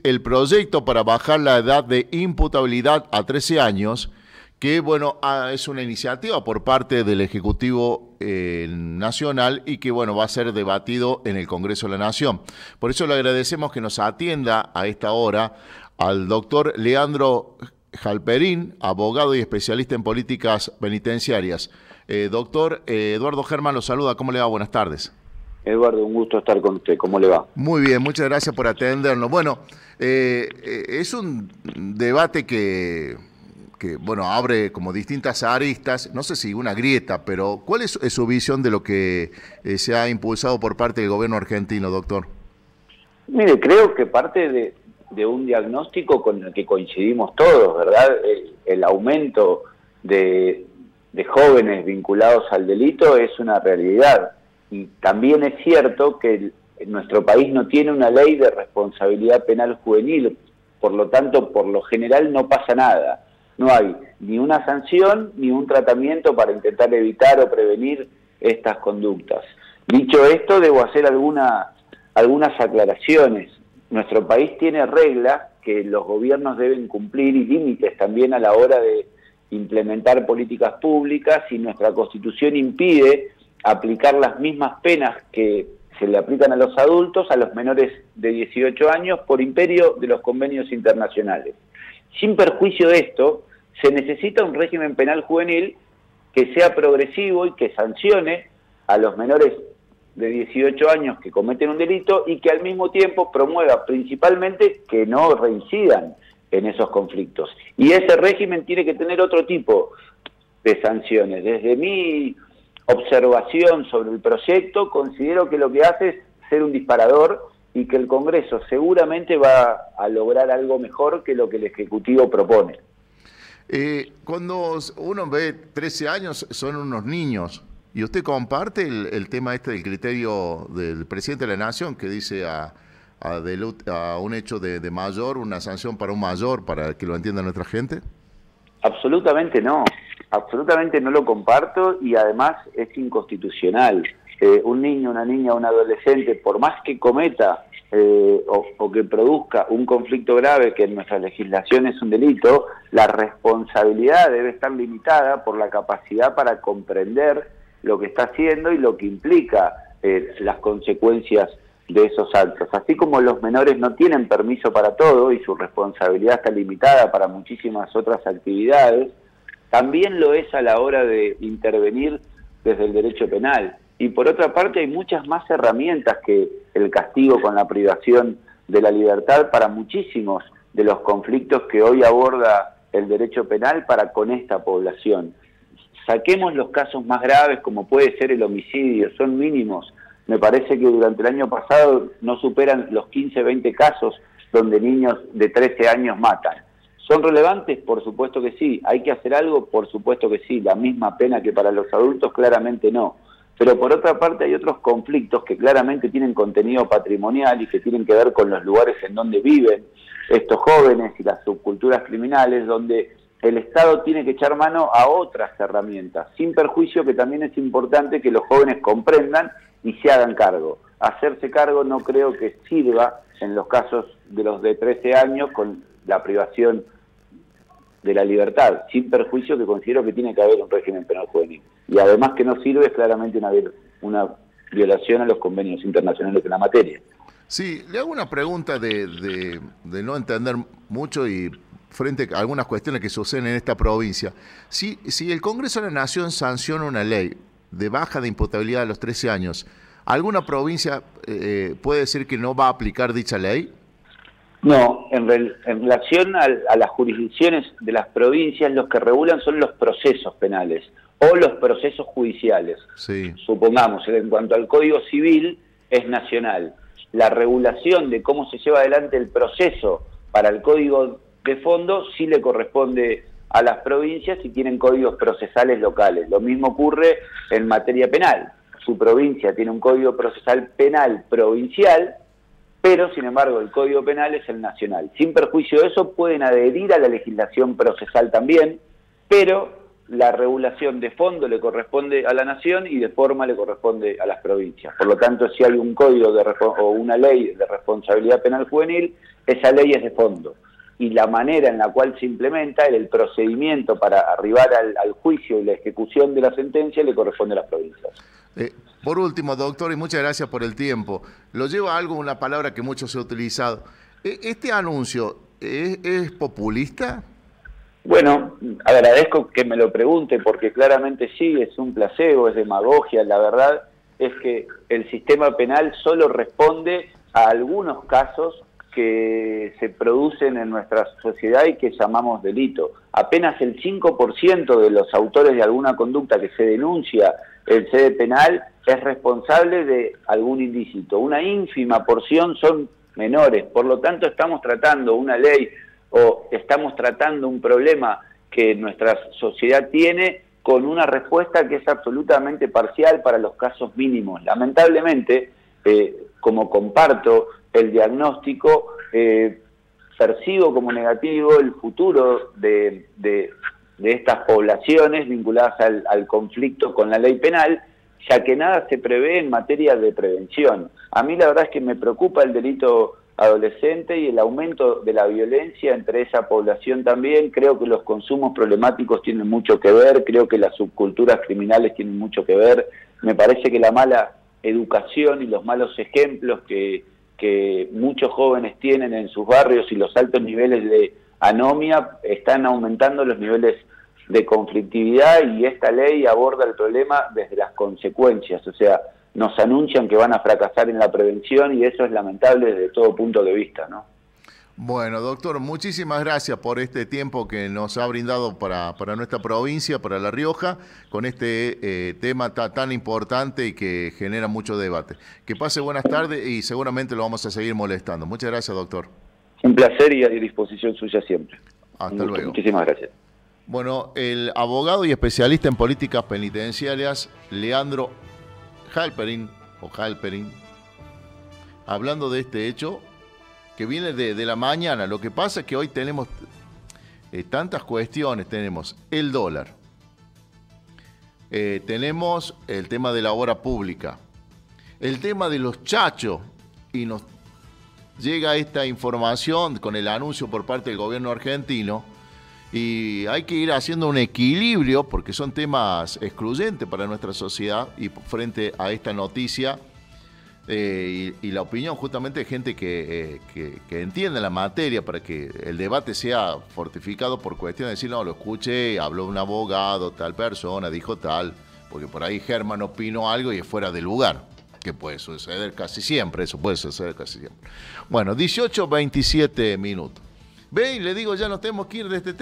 el proyecto para bajar la edad de imputabilidad a 13 años, que bueno, es una iniciativa por parte del Ejecutivo Nacional y que bueno, va a ser debatido en el Congreso de la Nación. Por eso le agradecemos que nos atienda a esta hora al doctor Leandro Halperín, abogado y especialista en políticas penitenciarias. Doctor Eduardo Germán lo saluda, ¿cómo le va? Buenas tardes. Eduardo, un gusto estar con usted. ¿Cómo le va? Muy bien, muchas gracias por atendernos. Bueno, es un debate que bueno, abre como distintas aristas, no sé si una grieta, pero ¿cuál es su visión de lo que se ha impulsado por parte del gobierno argentino, doctor? Mire, creo que parte de un diagnóstico con el que coincidimos todos, ¿verdad? El aumento de jóvenes vinculados al delito es una realidad. Y también es cierto que nuestro país no tiene una ley de responsabilidad penal juvenil, por lo tanto, por lo general no pasa nada. No hay ni una sanción ni un tratamiento para intentar evitar o prevenir estas conductas. Dicho esto, debo hacer algunas aclaraciones. Nuestro país tiene reglas que los gobiernos deben cumplir y límites también a la hora de implementar políticas públicas, y nuestra Constitución impide aplicar las mismas penas que se le aplican a los adultos a los menores de 18 años por imperio de los convenios internacionales. Sin perjuicio de esto, se necesita un régimen penal juvenil que sea progresivo y que sancione a los menores de 18 años que cometen un delito y que al mismo tiempo promueva principalmente que no reincidan en esos conflictos. Y ese régimen tiene que tener otro tipo de sanciones. Desde mi observación sobre el proyecto, considero que lo que hace es ser un disparador y que el Congreso seguramente va a lograr algo mejor que lo que el Ejecutivo propone. Cuando uno ve 13 años, son unos niños. ¿Y usted comparte el tema del criterio del presidente de la Nación que dice a un hecho de mayor, una sanción para un mayor, para que lo entienda nuestra gente? Absolutamente no lo comparto, y además es inconstitucional. Un niño, una niña, un adolescente, por más que cometa o que produzca un conflicto grave, que en nuestra legislación es un delito, la responsabilidad debe estar limitada por la capacidad para comprender lo que está haciendo y lo que implica las consecuencias de esos actos. Así como los menores no tienen permiso para todo y su responsabilidad está limitada para muchísimas otras actividades, también lo es a la hora de intervenir desde el derecho penal. Y por otra parte hay muchas más herramientas que el castigo con la privación de la libertad para muchísimos de los conflictos que hoy aborda el derecho penal para con esta población. Saquemos los casos más graves, como puede ser el homicidio, son mínimos. Me parece que durante el año pasado no superan los 15, 20 casos donde niños de 13 años matan. ¿Son relevantes? Por supuesto que sí. ¿Hay que hacer algo? Por supuesto que sí. La misma pena que para los adultos, claramente no. Pero por otra parte hay otros conflictos que claramente tienen contenido patrimonial y que tienen que ver con los lugares en donde viven estos jóvenes y las subculturas criminales, donde el Estado tiene que echar mano a otras herramientas, sin perjuicio que también es importante que los jóvenes comprendan y se hagan cargo. Hacerse cargo no creo que sirva en los casos de los de 13 años con la privación de la libertad, sin perjuicio que considero que tiene que haber un régimen penal juvenil. Y además que no sirve es claramente una violación a los convenios internacionales en la materia. Sí, le hago una pregunta de no entender mucho y frente a algunas cuestiones que suceden en esta provincia. Si el Congreso de la Nación sanciona una ley de baja de imputabilidad a los 13 años, ¿alguna provincia puede decir que no va a aplicar dicha ley? No, en relación a las jurisdicciones de las provincias, los que regulan son los procesos penales o los procesos judiciales. Sí. Supongamos, en cuanto al Código Civil, es nacional. La regulación de cómo se lleva adelante el proceso para el Código de fondo sí le corresponde a las provincias y tienen códigos procesales locales. Lo mismo ocurre en materia penal. Su provincia tiene un Código Procesal Penal provincial, pero sin embargo el Código Penal es el nacional. Sin perjuicio de eso pueden adherir a la legislación procesal también, pero la regulación de fondo le corresponde a la nación y de forma le corresponde a las provincias. Por lo tanto, si hay un código o una ley de responsabilidad penal juvenil, esa ley es de fondo. Y la manera en la cual se implementa, el procedimiento para arribar al juicio y la ejecución de la sentencia le corresponde a las provincias. Por último, doctor, y muchas gracias por el tiempo, lo lleva algo, una palabra que mucho se ha utilizado. ¿Este anuncio es populista? Bueno, agradezco que me lo pregunte porque claramente sí, es un placebo, es demagogia. La verdad es que el sistema penal solo responde a algunos casos que se producen en nuestra sociedad y que llamamos delito. Apenas el 5% de los autores de alguna conducta que se denuncia en sede penal es responsable de algún ilícito. Una ínfima porción son menores. Por lo tanto, estamos tratando una ley o estamos tratando un problema que nuestra sociedad tiene con una respuesta que es absolutamente parcial para los casos mínimos. Lamentablemente, como comparto el diagnóstico, percibo como negativo el futuro de estas poblaciones vinculadas al conflicto con la ley penal, ya que nada se prevé en materia de prevención. A mí la verdad es que me preocupa el delito adolescente y el aumento de la violencia entre esa población también. Creo que los consumos problemáticos tienen mucho que ver, creo que las subculturas criminales tienen mucho que ver. Me parece que la mala educación y los malos ejemplos que muchos jóvenes tienen en sus barrios y los altos niveles de anomia están aumentando los niveles de conflictividad, y esta ley aborda el problema desde las consecuencias. O sea, nos anuncian que van a fracasar en la prevención y eso es lamentable desde todo punto de vista, ¿no? Bueno, doctor, muchísimas gracias por este tiempo que nos ha brindado para nuestra provincia, para La Rioja, con este tema tan importante y que genera mucho debate. Que pase buenas tardes y seguramente lo vamos a seguir molestando. Muchas gracias, doctor. Un placer y a disposición suya siempre. Hasta luego. Muchísimas gracias. Bueno, el abogado y especialista en políticas penitenciarias, Leandro Halperin, hablando de este hecho que viene de la mañana. Lo que pasa es que hoy tenemos tantas cuestiones. Tenemos el dólar, tenemos el tema de la obra pública, el tema de los chachos, y nos llega esta información con el anuncio por parte del gobierno argentino, y hay que ir haciendo un equilibrio porque son temas excluyentes para nuestra sociedad, y frente a esta noticia y la opinión justamente de gente que entiende la materia, para que el debate sea fortificado por cuestión de decir, no, lo escuché, habló un abogado, tal persona, dijo tal, porque por ahí Germán opinó algo y es fuera de lugar, que puede suceder casi siempre, eso puede suceder casi siempre. Bueno, 18:27 minutos. Ve y le digo, ya nos tenemos que ir de este tema.